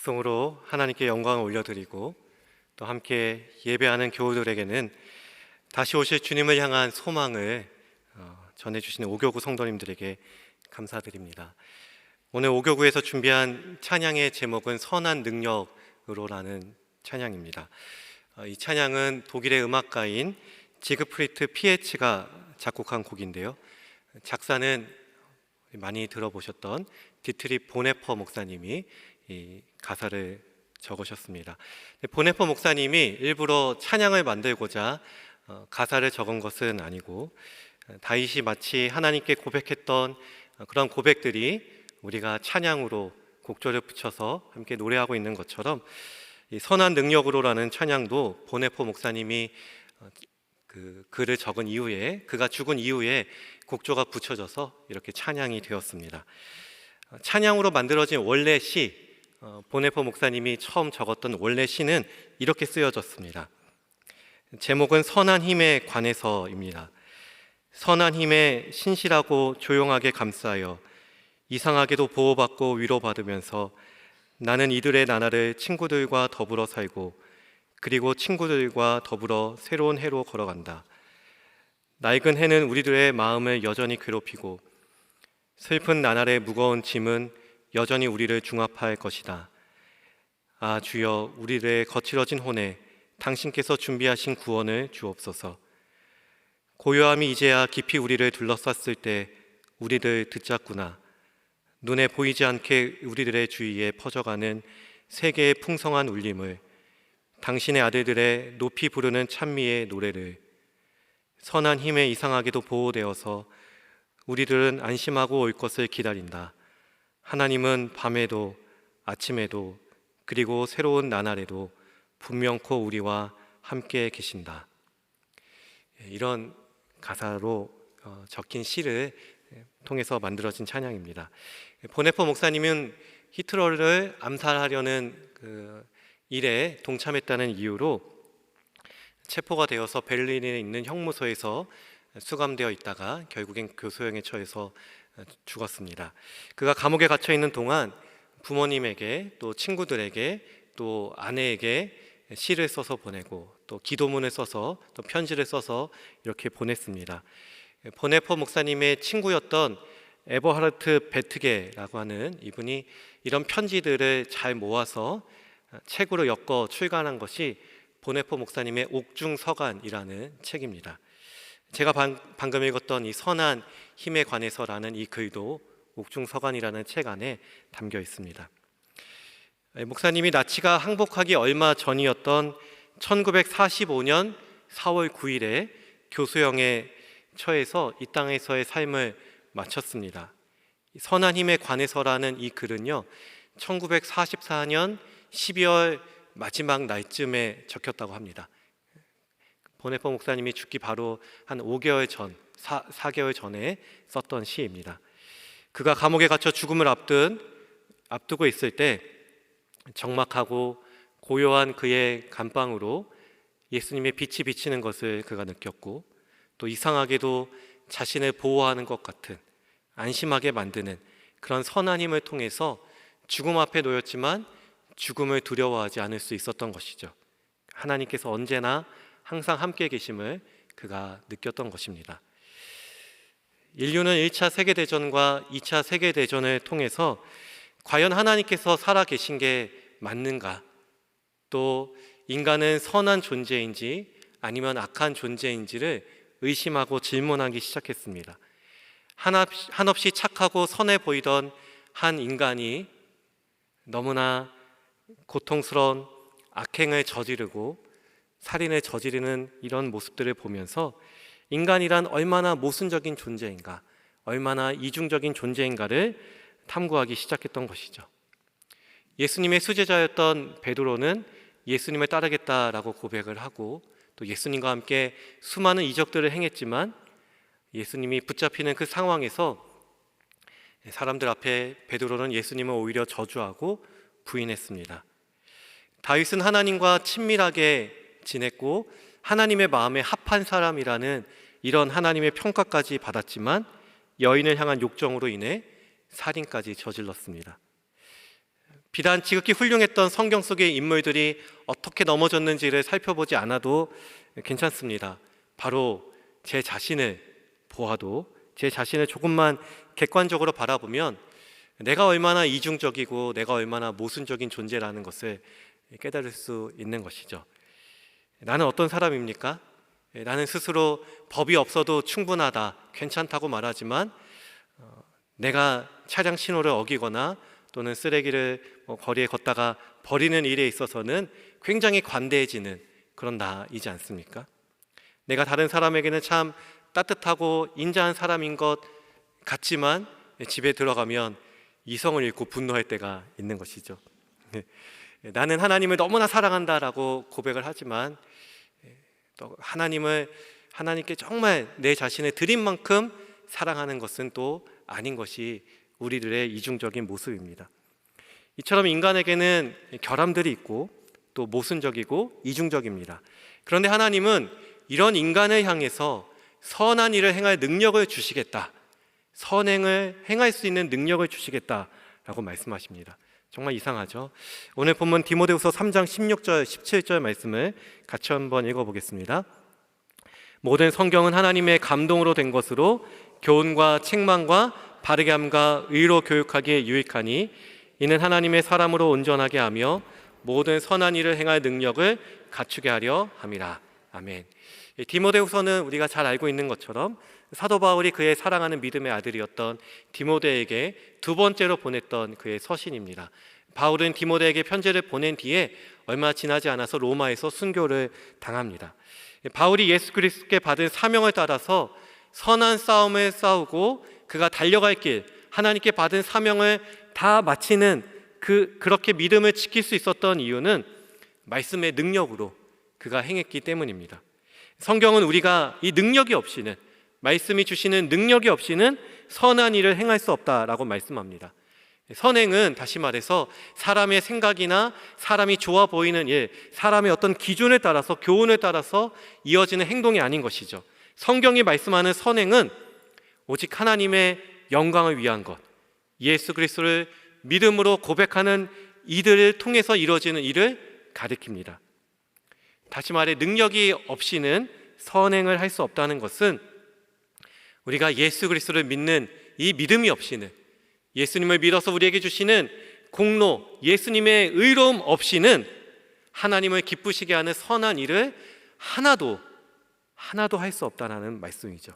곡성으로 하나님께 영광을 올려드리고 또 함께 예배하는 교우들에게는 다시 오실 주님을 향한 소망을 전해주시는 오교구 성도님들에게 감사드립니다. 오늘 오교구에서 준비한 찬양의 제목은 선한 능력으로라는 찬양입니다. 이 찬양은 독일의 음악가인 지그프리트 피에츠가 작곡한 곡인데요, 작사는 많이 들어보셨던 디트리 보네퍼 목사님이 이 가사를 적으셨습니다. 보네퍼 목사님이 일부러 찬양을 만들고자 가사를 적은 것은 아니고, 다윗이 마치 하나님께 고백했던 그런 고백들이 우리가 찬양으로 곡조를 붙여서 함께 노래하고 있는 것처럼 이 선한 능력으로라는 찬양도 보네퍼 목사님이 그 글을 적은 이후에, 그가 죽은 이후에 곡조가 붙여져서 이렇게 찬양이 되었습니다. 찬양으로 만들어진 원래 시, 보네퍼 목사님이 처음 적었던 원래 시는 이렇게 쓰여졌습니다. 제목은 선한 힘에 관해서입니다. 선한 힘에 신실하고 조용하게 감싸여 이상하게도 보호받고 위로받으면서 나는 이들의 나날을 친구들과 더불어 살고 그리고 친구들과 더불어 새로운 해로 걸어간다. 낡은 해는 우리들의 마음을 여전히 괴롭히고 슬픈 나날의 무거운 짐은 여전히 우리를 중압할 것이다. 아 주여, 우리들의 거칠어진 혼에 당신께서 준비하신 구원을 주옵소서. 고요함이 이제야 깊이 우리를 둘러쌌을 때 우리들 듣잡구나. 눈에 보이지 않게 우리들의 주위에 퍼져가는 세계의 풍성한 울림을, 당신의 아들들의 높이 부르는 찬미의 노래를, 선한 힘에 이상하게도 보호되어서 우리들은 안심하고 올 것을 기다린다. 하나님은 밤에도 아침에도 그리고 새로운 나날에도 분명코 우리와 함께 계신다. 이런 가사로 적힌 시를 통해서 만들어진 찬양입니다. 보네퍼 목사님은 히틀러를 암살하려는 그 일에 동참했다는 이유로 체포가 되어서 베를린에 있는 형무소에서 수감되어 있다가 결국엔 교수형에 처해서 죽었습니다. 그가 감옥에 갇혀 있는 동안 부모님에게 또 친구들에게 또 아내에게 시를 써서 보내고 또 기도문을 써서 또 편지를 써서 이렇게 보냈습니다. 보네퍼 목사님의 친구였던 에버하르트 베트게라고 하는 이분이 이런 편지들을 잘 모아서 책으로 엮어 출간한 것이 보네퍼 목사님의 옥중서간이라는 책입니다. 제가 방금 읽었던 이 선한 힘에 관해서라는 이 글도 옥중서간이라는 책 안에 담겨 있습니다. 목사님이 나치가 항복하기 얼마 전이었던 1945년 4월 9일에 교수형에 처해서 이 땅에서의 삶을 마쳤습니다. 선한 힘에 관해서라는 이 글은요, 1944년 12월 마지막 날쯤에 적혔다고 합니다. 보네퍼 목사님이 죽기 바로 한 5개월 전, 4개월 전에 썼던 시입니다. 그가 감옥에 갇혀 죽음을 앞두고 있을 때 적막하고 고요한 그의 감방으로 예수님의 빛이 비치는 것을 그가 느꼈고, 또 이상하게도 자신을 보호하는 것 같은, 안심하게 만드는 그런 선한 힘을 통해서 죽음 앞에 놓였지만 죽음을 두려워하지 않을 수 있었던 것이죠. 하나님께서 언제나 항상 함께 계심을 그가 느꼈던 것입니다. 인류는 1차 세계대전과 2차 세계대전을 통해서 과연 하나님께서 살아계신 게 맞는가, 또 인간은 선한 존재인지 아니면 악한 존재인지를 의심하고 질문하기 시작했습니다. 한없이 착하고 선해 보이던 한 인간이 너무나 고통스러운 악행을 저지르고 살인을 저지르는 이런 모습들을 보면서 인간이란 얼마나 모순적인 존재인가, 얼마나 이중적인 존재인가를 탐구하기 시작했던 것이죠. 예수님의 수제자였던 베드로는 예수님을 따르겠다라고 고백을 하고 또 예수님과 함께 수많은 이적들을 행했지만 예수님이 붙잡히는 그 상황에서 사람들 앞에 베드로는 예수님을 오히려 저주하고 부인했습니다. 다윗은 하나님과 친밀하게 지냈고 하나님의 마음에 합한 사람이라는 이런 하나님의 평가까지 받았지만 여인을 향한 욕정으로 인해 살인까지 저질렀습니다. 비단 지극히 훌륭했던 성경 속의 인물들이 어떻게 넘어졌는지를 살펴보지 않아도 괜찮습니다. 바로 제 자신을 보아도, 제 자신을 조금만 객관적으로 바라보면 내가 얼마나 이중적이고 내가 얼마나 모순적인 존재라는 것을 깨달을 수 있는 것이죠. 나는 어떤 사람입니까? 나는 스스로 법이 없어도 충분하다, 괜찮다고 말하지만 내가 차량 신호를 어기거나 또는 쓰레기를 거리에 걷다가 버리는 일에 있어서는 굉장히 관대해지는 그런 나이지 않습니까? 내가 다른 사람에게는 참 따뜻하고 인자한 사람인 것 같지만 집에 들어가면 이성을 잃고 분노할 때가 있는 것이죠. 나는 하나님을 너무나 사랑한다라고 고백을 하지만 또 하나님께 정말 내 자신을 드린 만큼 사랑하는 것은 또 아닌 것이 우리들의 이중적인 모습입니다. 이처럼 인간에게는 결함들이 있고 또 모순적이고 이중적입니다. 그런데 하나님은 이런 인간을 향해서 선한 일을 행할 능력을 주시겠다, 선행을 행할 수 있는 능력을 주시겠다라고 말씀하십니다. 정말 이상하죠? 오늘 본문 디모데후서 3장 16절 17절 말씀을 같이 한번 읽어보겠습니다. 모든 성경은 하나님의 감동으로 된 것으로 교훈과 책망과 바르게 함과 의로 교육하기에 유익하니 이는 하나님의 사람으로 온전하게 하며 모든 선한 일을 행할 능력을 갖추게 하려 함이라. 아멘. 디모데후서는 우리가 잘 알고 있는 것처럼 사도 바울이 그의 사랑하는 믿음의 아들이었던 디모데에게 두 번째로 보냈던 그의 서신입니다. 바울은 디모데에게 편지를 보낸 뒤에 얼마 지나지 않아서 로마에서 순교를 당합니다. 바울이 예수 그리스도께 받은 사명을 따라서 선한 싸움을 싸우고 그가 달려갈 길, 하나님께 받은 사명을 다 마치는 그렇게 믿음을 지킬 수 있었던 이유는 말씀의 능력으로 그가 행했기 때문입니다. 성경은 우리가 이 능력이 없이는, 말씀이 주시는 능력이 없이는 선한 일을 행할 수 없다라고 말씀합니다. 선행은 다시 말해서 사람의 생각이나 사람이 좋아 보이는 일, 사람의 어떤 기준에 따라서, 교훈에 따라서 이어지는 행동이 아닌 것이죠. 성경이 말씀하는 선행은 오직 하나님의 영광을 위한 것, 예수 그리스도를 믿음으로 고백하는 이들을 통해서 이루어지는 일을 가리킵니다. 다시 말해 능력이 없이는 선행을 할 수 없다는 것은 우리가 예수 그리스도를 믿는 이 믿음이 없이는, 예수님을 믿어서 우리에게 주시는 공로, 예수님의 의로움 없이는 하나님을 기쁘시게 하는 선한 일을 하나도 할 수 없다는 말씀이죠.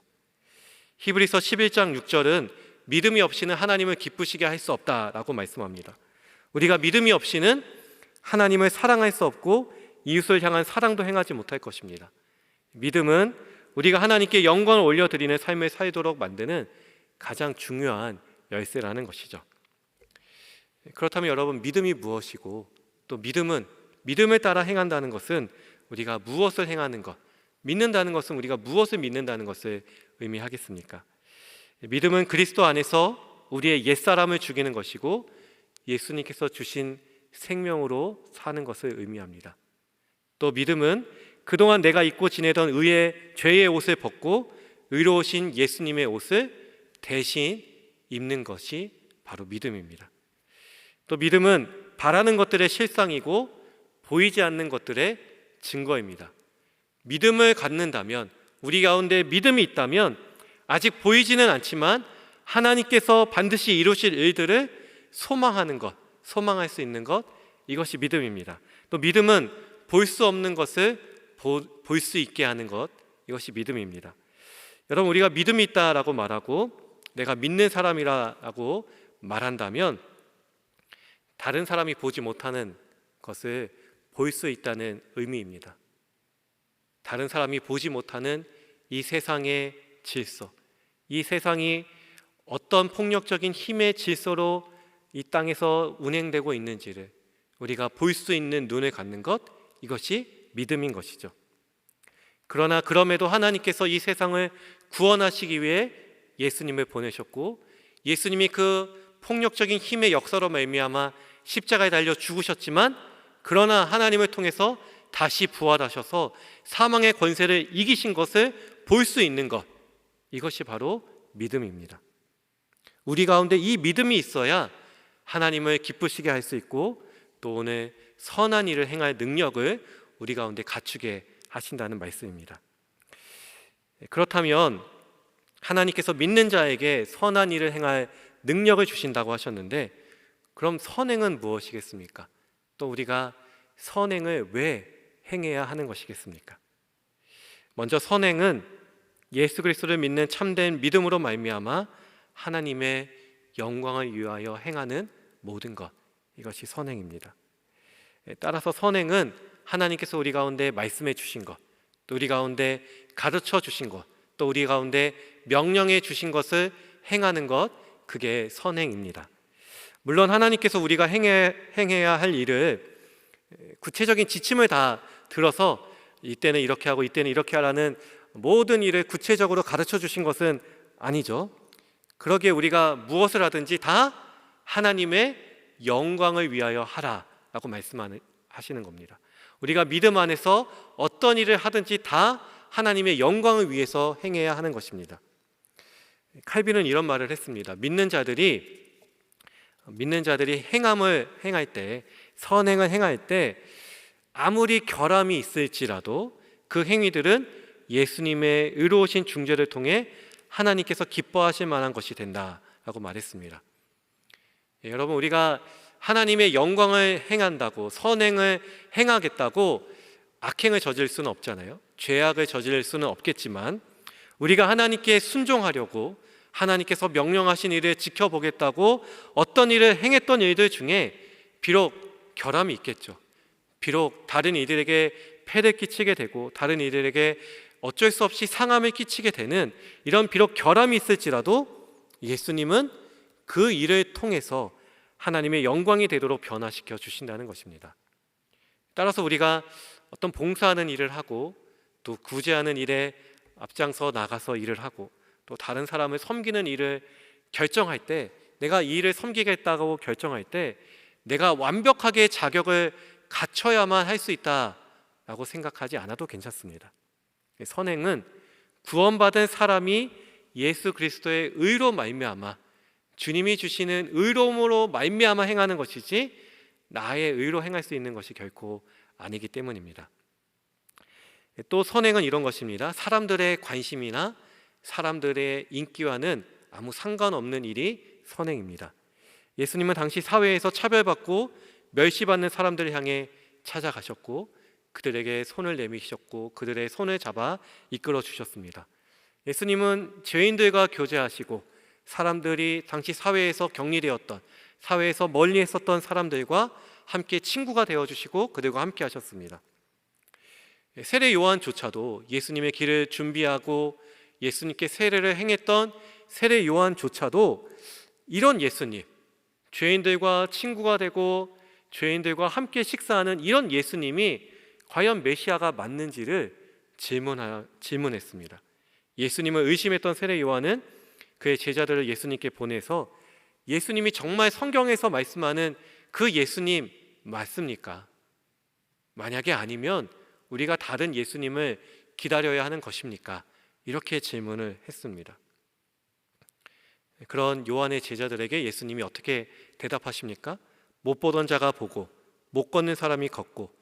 히브리서 11장 6절은 믿음이 없이는 하나님을 기쁘시게 할 수 없다라고 말씀합니다. 우리가 믿음이 없이는 하나님을 사랑할 수 없고 이웃을 향한 사랑도 행하지 못할 것입니다. 믿음은 우리가 하나님께 영광을 올려드리는 삶을 살도록 만드는 가장 중요한 열쇠라는 것이죠. 그렇다면 여러분, 믿음이 무엇이고 또 믿음을 따라 행한다는 것은 우리가 무엇을 행하는 것, 믿는다는 것은 우리가 무엇을 믿는다는 것을 의미하겠습니까? 믿음은 그리스도 안에서 우리의 옛사람을 죽이는 것이고 예수님께서 주신 생명으로 사는 것을 의미합니다. 또 믿음은 그동안 내가 입고 지내던 죄의 옷을 벗고 의로우신 예수님의 옷을 대신 입는 것이 바로 믿음입니다. 또 믿음은 바라는 것들의 실상이고 보이지 않는 것들의 증거입니다. 믿음을 갖는다면, 우리 가운데 믿음이 있다면 아직 보이지는 않지만 하나님께서 반드시 이루실 일들을 소망하는 것, 소망할 수 있는 것, 이것이 믿음입니다. 또 믿음은 볼 수 없는 것을 볼 수 있게 하는 것, 이것이 믿음입니다. 여러분, 우리가 믿음이 있다라고 말하고 내가 믿는 사람이라고 말한다면 다른 사람이 보지 못하는 것을 볼 수 있다는 의미입니다. 다른 사람이 보지 못하는 이 세상의 질서, 이 세상이 어떤 폭력적인 힘의 질서로 이 땅에서 운행되고 있는지를 우리가 볼 수 있는 눈을 갖는 것, 이것이 믿음인 것이죠. 그러나 그럼에도 하나님께서 이 세상을 구원하시기 위해 예수님을 보내셨고 예수님이 그 폭력적인 힘의 역사로 말미암아 십자가에 달려 죽으셨지만 그러나 하나님을 통해서 다시 부활하셔서 사망의 권세를 이기신 것을 볼 수 있는 것, 이것이 바로 믿음입니다. 우리 가운데 이 믿음이 있어야 하나님을 기쁘시게 할 수 있고 또 오늘 선한 일을 행할 능력을 우리 가운데 갖추게 하신다는 말씀입니다. 그렇다면 하나님께서 믿는 자에게 선한 일을 행할 능력을 주신다고 하셨는데, 그럼 선행은 무엇이겠습니까? 또 우리가 선행을 왜 행해야 하는 것이겠습니까? 먼저 선행은 예수 그리스도를 믿는 참된 믿음으로 말미암아 하나님의 영광을 위하여 행하는 모든 것, 이것이 선행입니다. 따라서 선행은 하나님께서 우리 가운데 말씀해 주신 것, 또 우리 가운데 가르쳐 주신 것, 또 우리 가운데 명령해 주신 것을 행하는 것, 그게 선행입니다. 물론 하나님께서 우리가 행해야 할 일을 구체적인 지침을 다 들어서 이때는 이렇게 하고 이때는 이렇게 하라는 모든 일을 구체적으로 가르쳐 주신 것은 아니죠. 그러기에 우리가 무엇을 하든지 다 하나님의 영광을 위하여 하라라고 말씀하시는 겁니다. 우리가 믿음 안에서 어떤 일을 하든지 다 하나님의 영광을 위해서 행해야 하는 것입니다. 칼빈은 이런 말을 했습니다. 믿는 자들이 행함을 행할 때, 선행을 행할 때 아무리 결함이 있을지라도 그 행위들은 예수님의 의로우신 중재를 통해 하나님께서 기뻐하실 만한 것이 된다라고 말했습니다. 여러분, 우리가 하나님의 영광을 행한다고, 선행을 행하겠다고 악행을 저질 수는 없잖아요. 죄악을 저질 수는 없겠지만 우리가 하나님께 순종하려고, 하나님께서 명령하신 일을 지켜보겠다고 어떤 일을 행했던 일들 중에 비록 결함이 있겠죠. 비록 다른 이들에게 폐를 끼치게 되고 다른 이들에게 어쩔 수 없이 상함을 끼치게 되는 이런 비록 결함이 있을지라도 예수님은 그 일을 통해서 하나님의 영광이 되도록 변화시켜 주신다는 것입니다. 따라서 우리가 어떤 봉사하는 일을 하고 또 구제하는 일에 앞장서 나가서 일을 하고 또 다른 사람을 섬기는 일을 결정할 때, 내가 이 일을 섬기겠다고 결정할 때 내가 완벽하게 자격을 갖춰야만 할 수 있다라고 생각하지 않아도 괜찮습니다. 선행은 구원받은 사람이 예수 그리스도의 의로 말미암아, 주님이 주시는 의로움으로 말미암아 행하는 것이지 나의 의로 행할 수 있는 것이 결코 아니기 때문입니다. 또 선행은 이런 것입니다. 사람들의 관심이나 사람들의 인기와는 아무 상관없는 일이 선행입니다. 예수님은 당시 사회에서 차별받고 멸시받는 사람들을 향해 찾아가셨고 그들에게 손을 내미셨고 그들의 손을 잡아 이끌어 주셨습니다. 예수님은 죄인들과 교제하시고 사람들이 당시 사회에서 격리되었던, 사회에서 멀리 했었던 사람들과 함께 친구가 되어주시고 그들과 함께 하셨습니다. 세례 요한조차도 예수님의 길을 준비하고 예수님께 세례를 행했던 세례 요한조차도 이런 예수님, 죄인들과 친구가 되고 죄인들과 함께 식사하는 이런 예수님이 과연 메시아가 맞는지를 질문했습니다. 예수님을 의심했던 세례 요한은 그의 제자들을 예수님께 보내서 예수님이 정말 성경에서 말씀하는 그 예수님 맞습니까? 만약에 아니면 우리가 다른 예수님을 기다려야 하는 것입니까? 이렇게 질문을 했습니다. 그런 요한의 제자들에게 예수님이 어떻게 대답하십니까? 못 보던 자가 보고 못 걷는 사람이 걷고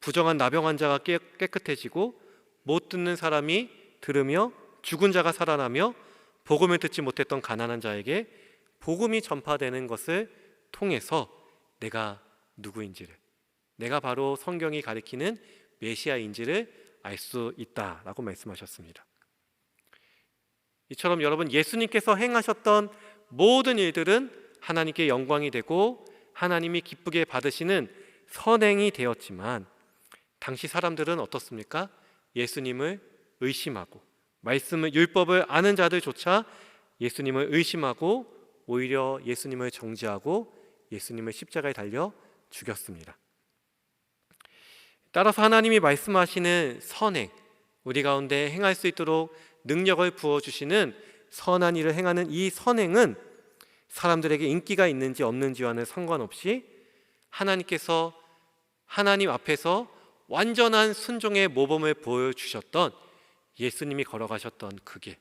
부정한 나병 환자가 깨끗해지고 못 듣는 사람이 들으며 죽은 자가 살아나며 복음을 듣지 못했던 가난한 자에게 복음이 전파되는 것을 통해서 내가 누구인지를, 내가 바로 성경이 가리키는 메시아인지를 알 수 있다라고 말씀하셨습니다. 이처럼 여러분, 예수님께서 행하셨던 모든 일들은 하나님께 영광이 되고 하나님이 기쁘게 받으시는 선행이 되었지만 당시 사람들은 어떻습니까? 예수님을 의심하고 말씀을, 율법을 아는 자들조차 예수님을 의심하고 오히려 예수님을 정죄하고 예수님을 십자가에 달려 죽였습니다. 따라서 하나님이 말씀하시는 선행, 우리 가운데 행할 수 있도록 능력을 부어주시는 선한 일을 행하는 이 선행은 사람들에게 인기가 있는지 없는지와는 상관없이 하나님께서 하나님 앞에서 완전한 순종의 모범을 보여주셨던 예수님이 걸어가셨던 그 길,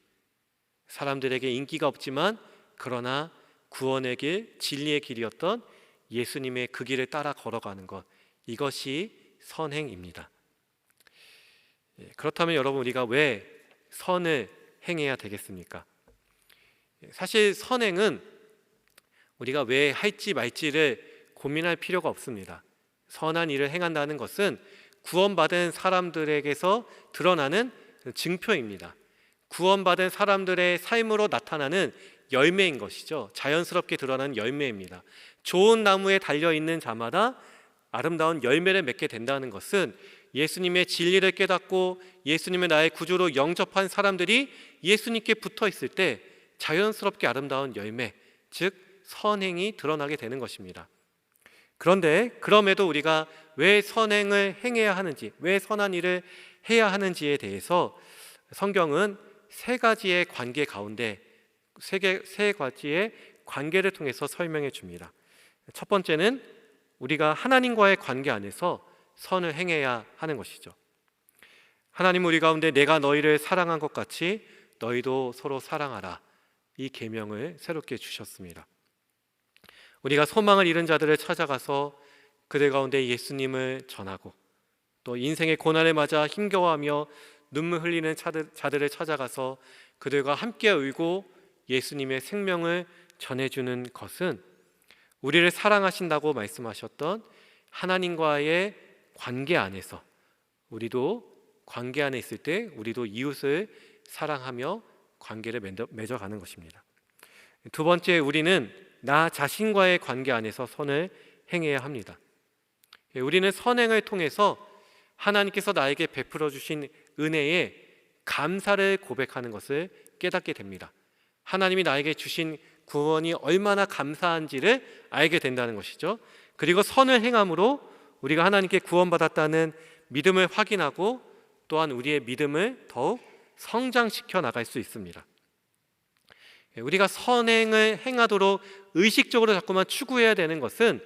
사람들에게 인기가 없지만 그러나 구원의 길, 진리의 길이었던 예수님의 그 길을 따라 걸어가는 것, 이것이 선행입니다. 그렇다면 여러분, 우리가 왜 선을 행해야 되겠습니까? 사실 선행은 우리가 왜 할지 말지를 고민할 필요가 없습니다. 선한 일을 행한다는 것은 구원받은 사람들에게서 드러나는 증표입니다. 구원받은 사람들의 삶으로 나타나는 열매인 것이죠. 자연스럽게 드러나는 열매입니다. 좋은 나무에 달려있는 자마다 아름다운 열매를 맺게 된다는 것은 예수님의 진리를 깨닫고 예수님의 나의 구주로 영접한 사람들이 예수님께 붙어 있을 때 자연스럽게 아름다운 열매, 즉 선행이 드러나게 되는 것입니다. 그런데 그럼에도 우리가 왜 선행을 행해야 하는지, 왜 선한 일을 해야 하는지에 대해서 성경은 세 가지의 관계 가운데 세 가지의 관계를 통해서 설명해 줍니다. 첫 번째는 우리가 하나님과의 관계 안에서 선을 행해야 하는 것이죠. 하나님은 우리 가운데 내가 너희를 사랑한 것 같이 너희도 서로 사랑하라, 이 계명을 새롭게 주셨습니다. 우리가 소망을 잃은 자들을 찾아가서 그들 가운데 예수님을 전하고, 또 인생의 고난을 맞아 힘겨워하며 눈물 흘리는 자들을 찾아가서 그들과 함께 울고 예수님의 생명을 전해주는 것은 우리를 사랑하신다고 말씀하셨던 하나님과의 관계 안에서, 우리도 관계 안에 있을 때 우리도 이웃을 사랑하며 관계를 맺어가는 것입니다. 두 번째, 우리는 나 자신과의 관계 안에서 선을 행해야 합니다. 우리는 선행을 통해서 하나님께서 나에게 베풀어 주신 은혜에 감사를 고백하는 것을 깨닫게 됩니다. 하나님이 나에게 주신 구원이 얼마나 감사한지를 알게 된다는 것이죠. 그리고 선을 행함으로 우리가 하나님께 구원받았다는 믿음을 확인하고 또한 우리의 믿음을 더욱 성장시켜 나갈 수 있습니다. 우리가 선행을 행하도록 의식적으로 자꾸만 추구해야 되는 것은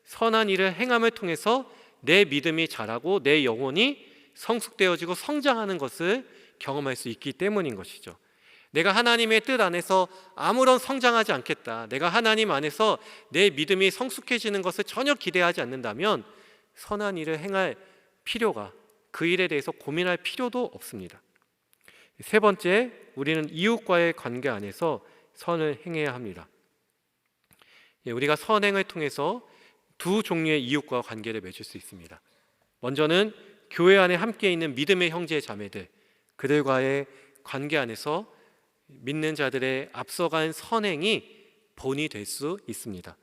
선한 일을 행함을 통해서 내 믿음이 자라고 내 영혼이 성숙되어지고 성장하는 것을 경험할 수 있기 때문인 것이죠. 내가 하나님의 뜻 안에서 아무런 성장하지 않겠다, 내가 하나님 안에서 내 믿음이 성숙해지는 것을 전혀 기대하지 않는다면 선한 일을 행할 필요가, 그 일에 대해서 고민할 필요도 없습니다. 세 번째, 우리는 이웃과의 관계 안에서 선을 행해야 합니다. 우리가 선행을 통해서 두 종류의 이웃과 관계를 맺을 수 있습니다. 먼저는 교회 안에 함께 있는 믿음의 형제 자매들, 그들과의 관계 안에서 믿는 자들의 앞서간 선행이 본이 될 수 있습니다.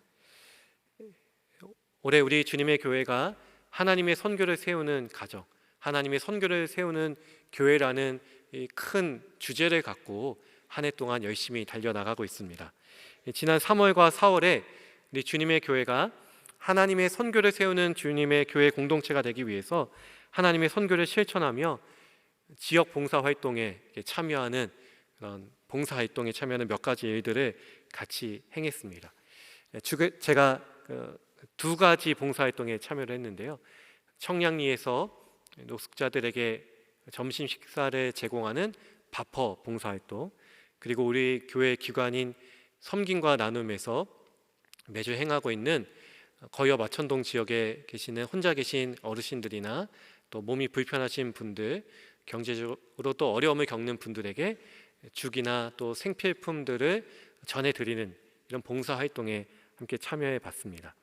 올해 우리 주님의 교회가 하나님의 선교를 세우는 가정, 하나님의 선교를 세우는 교회라는 큰 주제를 갖고 한 해 동안 열심히 달려나가고 있습니다. 지난 3월과 4월에 우리 주님의 교회가 하나님의 선교를 세우는 주님의 교회 공동체가 되기 위해서 하나님의 선교를 실천하며 지역 봉사활동에 참여하는, 그런 봉사활동에 참여하는 몇 가지 일들을 같이 행했습니다. 제가 두 가지 봉사활동에 참여를 했는데요. 청량리에서 노숙자들에게 점심 식사를 제공하는 바퍼 봉사활동, 그리고 우리 교회 기관인 섬김과 나눔에서 매주 행하고 있는 거여 마천동 지역에 계시는 혼자 계신 어르신들이나 또 몸이 불편하신 분들, 경제적으로 또 어려움을 겪는 분들에게 죽이나 또 생필품들을 전해드리는 이런 봉사활동에 함께 참여해 봤습니다.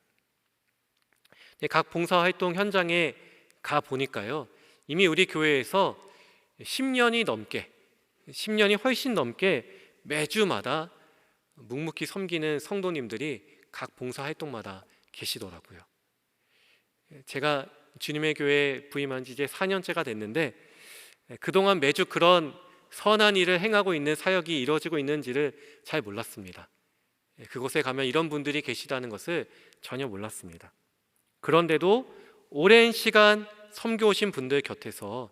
각 봉사활동 현장에 가 보니까요, 이미 우리 교회에서 10년이 훨씬 넘게 매주마다 묵묵히 섬기는 성도님들이 각 봉사활동마다 계시더라고요. 제가 주님의 교회에 부임한 지 이제 4년째가 됐는데 그동안 매주 그런 선한 일을 행하고 있는 사역이 이루어지고 있는지를 잘 몰랐습니다. 그곳에 가면 이런 분들이 계시다는 것을 전혀 몰랐습니다. 그런데도 오랜 시간 섬겨 오신 분들 곁에서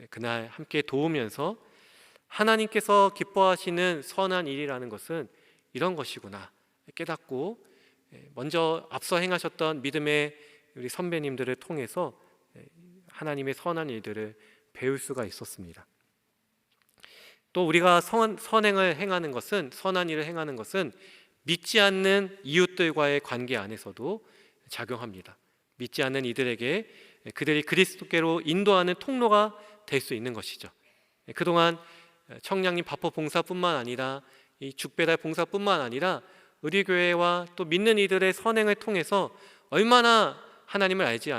그날 함께 도우면서 하나님께서 기뻐하시는 선한 일이라는 것은 이런 것이구나 깨닫고, 먼저 앞서 행하셨던 믿음의 우리 선배님들을 통해서 하나님의 선한 일들을 배울 수가 있었습니다. 또 우리가 선행을 행하는 것은, 선한 일을 행하는 것은 믿지 않는 이웃들과의 관계 안에서도 작용합니다. 믿지 않는 이들에게 그들이 그리스도께로 인도하는 통로가 될 수 있는 것이죠. 그동안 청량리 바포 봉사뿐만 아니라 이 죽배달 봉사뿐만 아니라 우리 교회와 또 믿는 이들의 선행을 통해서 얼마나 하나님을 알지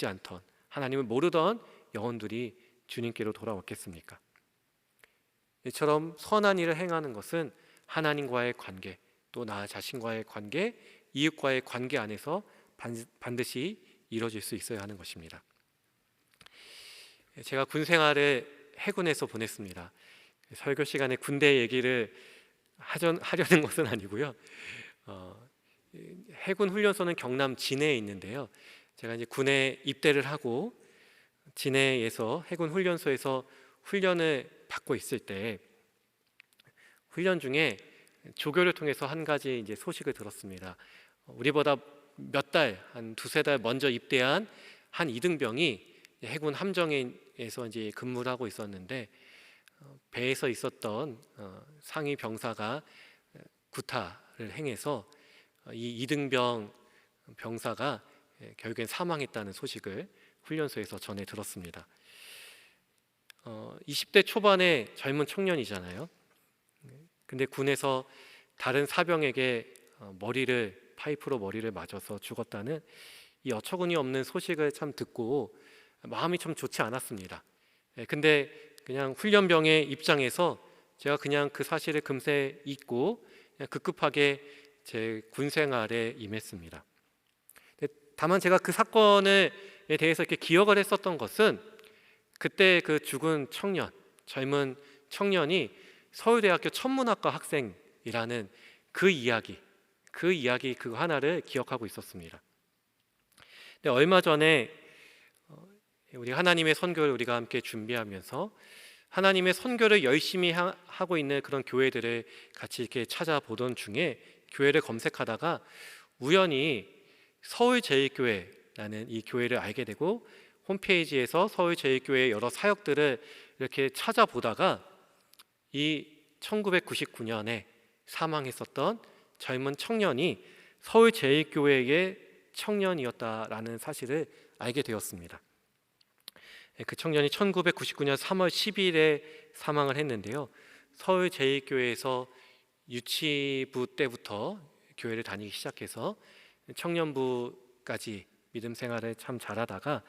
않던, 하나님을 모르던 영혼들이 주님께로 돌아왔겠습니까? 이처럼 선한 일을 행하는 것은 하나님과의 관계, 또 나 자신과의 관계, 이웃과의 관계 안에서 반드시 이루어질 수 있어야 하는 것입니다. 제가 군 생활을 해군에서 보냈습니다. 설교 시간에 군대 얘기를 하려는 것은 아니고요. 해군 훈련소는 경남 진해에 있는데요. 제가 이제 군에 입대를 하고 진해에서 해군 훈련소에서 훈련을 받고 있을 때 훈련 중에 조교를 통해서 한 가지 이제 소식을 들었습니다. 우리보다 몇 달, 한 두세 달 먼저 입대한 한 이등병이 해군 함정에서 이제 근무를 하고 있었는데 배에서 있었던 상위 병사가 구타를 행해서 이 이등병 병사가 결국엔 사망했다는 소식을 훈련소에서 전해 들었습니다. 20대 초반의 젊은 청년이잖아요. 근데 군에서 다른 사병에게 파이프로 머리를 맞아서 죽었다는 이 어처구니 없는 소식을 참 듣고 마음이 참 좋지 않았습니다. 근데 그냥 훈련병의 입장에서 제가 그냥 그 사실을 금세 잊고 그냥 급급하게 제 군 생활에 임했습니다. 다만 제가 그 사건에 대해서 이렇게 기억을 했었던 것은 그때 그 죽은 젊은 청년이 서울대학교 천문학과 학생이라는 그 이야기 그거 하나를 기억하고 있었습니다. 근데 얼마 전에 우리 하나님의 선교를 우리가 함께 준비하면서 하나님의 선교를 열심히 하고 있는 그런 교회들을 같이 이렇게 찾아보던 중에 교회를 검색하다가 우연히 서울제일교회라는 이 교회를 알게 되고 홈페이지에서 서울제일교회의 여러 사역들을 이렇게 찾아보다가 이 1999년에 사망했었던 젊은 청년이 서울제일교회의 청년이었다라는 사실을 알게 되었습니다. 그 청년이 1999년 3월 10일에 사망을 했는데요. 서울제일교회에서 유치부 때부터 교회를 다니기 시작해서 청년부까지 믿음 생활을 참 잘하다가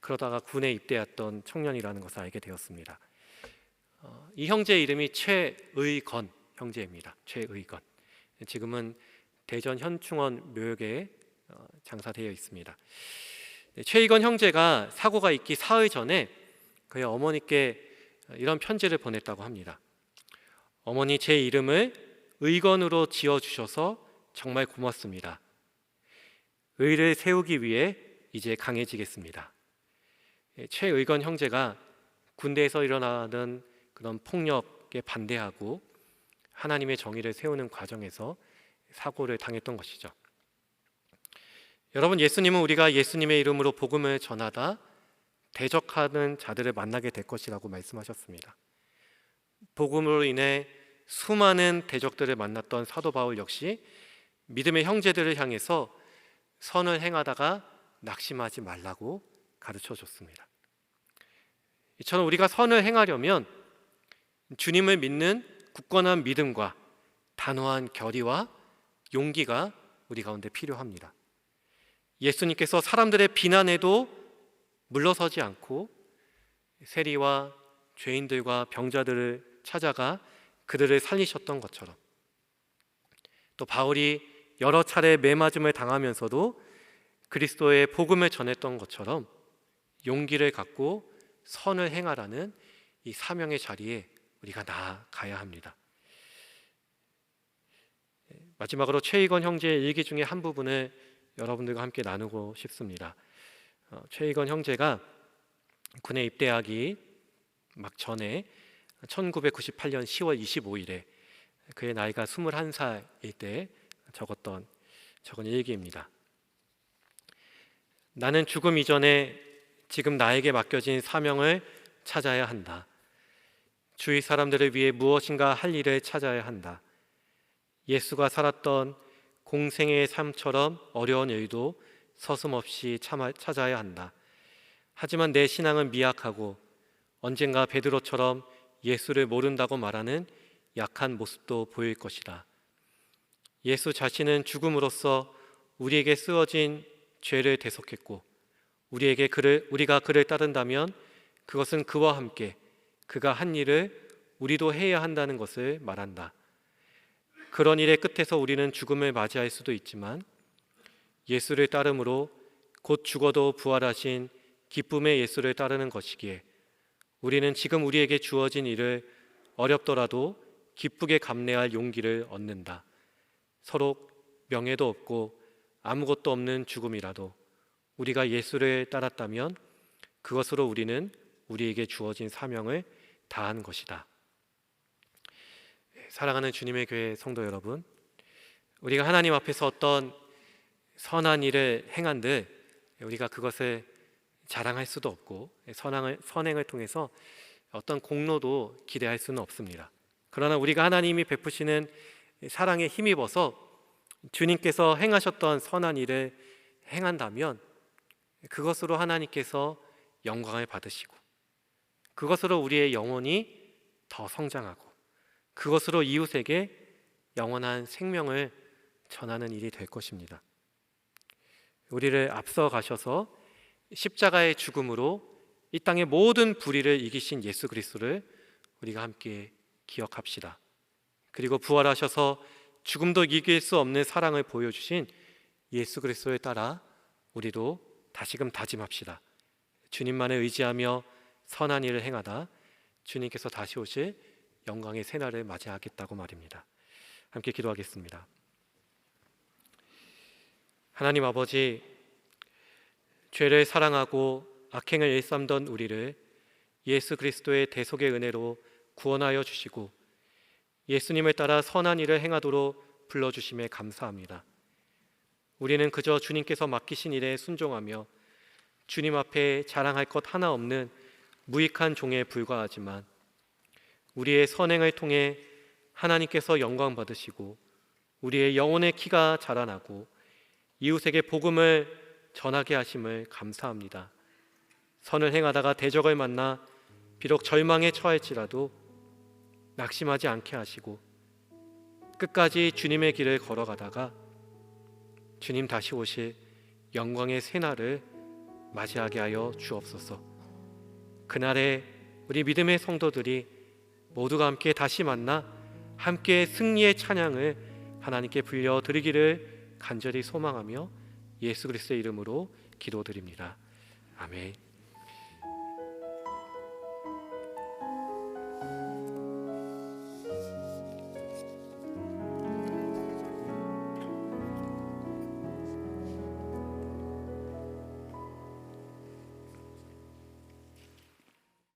그러다가 군에 입대했던 청년이라는 것을 알게 되었습니다. 이 형제 이름이 최의건 형제입니다. 최의건. 지금은 대전 현충원 묘역에 장사되어 있습니다. 최의건 형제가 사고가 있기 사흘 전에 그의 어머니께 이런 편지를 보냈다고 합니다. 어머니, 제 이름을 의건으로 지어주셔서 정말 고맙습니다. 의를 세우기 위해 이제 강해지겠습니다. 최의건 형제가 군대에서 일어나는 그런 폭력에 반대하고 하나님의 정의를 세우는 과정에서 사고를 당했던 것이죠. 여러분, 예수님은 우리가 예수님의 이름으로 복음을 전하다 대적하는 자들을 만나게 될 것이라고 말씀하셨습니다. 복음으로 인해 수많은 대적들을 만났던 사도 바울 역시 믿음의 형제들을 향해서 선을 행하다가 낙심하지 말라고 가르쳐 줬습니다. 이처럼 우리가 선을 행하려면 주님을 믿는 굳건한 믿음과 단호한 결의와 용기가 우리 가운데 필요합니다. 예수님께서 사람들의 비난에도 물러서지 않고 세리와 죄인들과 병자들을 찾아가 그들을 살리셨던 것처럼, 또 바울이 여러 차례 매맞음을 당하면서도 그리스도의 복음을 전했던 것처럼 용기를 갖고 선을 행하라는 이 사명의 자리에 우리가 나아가야 합니다. 마지막으로 최의건 형제의 일기 중에 한 부분을 여러분들과 함께 나누고 싶습니다. 최의건 형제가 군에 입대하기 막 전에 1998년 10월 25일에 그의 나이가 21살일 때 적은 일기입니다. 나는 죽음 이전에 지금 나에게 맡겨진 사명을 찾아야 한다. 주위 사람들을 위해 무엇인가 할 일을 찾아야 한다. 예수가 살았던 공생애의 삶처럼 어려운 일도 서슴없이 찾아야 한다. 하지만 내 신앙은 미약하고 언젠가 베드로처럼 예수를 모른다고 말하는 약한 모습도 보일 것이다. 예수 자신은 죽음으로써 우리에게 쓰어진 죄를 대속했고 우리가 그를 따른다면 그것은 그와 함께 그가 한 일을 우리도 해야 한다는 것을 말한다. 그런 일의 끝에서 우리는 죽음을 맞이할 수도 있지만 예수를 따름으로 곧 죽어도 부활하신 기쁨의 예수를 따르는 것이기에 우리는 지금 우리에게 주어진 일을 어렵더라도 기쁘게 감내할 용기를 얻는다. 서로 명예도 없고 아무것도 없는 죽음이라도 우리가 예수를 따랐다면 그것으로 우리는 우리에게 주어진 사명을 다한 것이다. 사랑하는 주님의 교회 성도 여러분, 우리가 하나님 앞에서 어떤 선한 일을 행한들 우리가 그것을 자랑할 수도 없고 선행을 통해서 어떤 공로도 기대할 수는 없습니다. 그러나 우리가 하나님이 베푸시는 사랑에 힘입어서 주님께서 행하셨던 선한 일을 행한다면 그것으로 하나님께서 영광을 받으시고 그것으로 우리의 영혼이 더 성장하고 그것으로 이웃에게 영원한 생명을 전하는 일이 될 것입니다. 우리를 앞서 가셔서 십자가의 죽음으로 이 땅의 모든 불의를 이기신 예수 그리스도를 우리가 함께 기억합시다. 그리고 부활하셔서 죽음도 이길 수 없는 사랑을 보여주신 예수 그리스도에 따라 우리도 다시금 다짐합시다. 주님만을 의지하며 선한 일을 행하다 주님께서 다시 오실 영광의 새날을 맞이하겠다고 말입니다. 함께 기도하겠습니다. 하나님 아버지, 죄를 사랑하고 악행을 일삼던 우리를 예수 그리스도의 대속의 은혜로 구원하여 주시고 예수님을 따라 선한 일을 행하도록 불러주심에 감사합니다. 우리는 그저 주님께서 맡기신 일에 순종하며 주님 앞에 자랑할 것 하나 없는 무익한 종에 불과하지만 우리의 선행을 통해 하나님께서 영광 받으시고 우리의 영혼의 키가 자라나고 이웃에게 복음을 전하게 하심을 감사합니다. 선을 행하다가 대적을 만나 비록 절망에 처할지라도 낙심하지 않게 하시고 끝까지 주님의 길을 걸어가다가 주님 다시 오실 영광의 새날을 맞이하게 하여 주옵소서. 그날에 우리 믿음의 성도들이 모두가 함께 다시 만나 함께 승리의 찬양을 하나님께 불려드리기를 간절히 소망하며 예수 그리스도의 이름으로 기도드립니다. 아멘.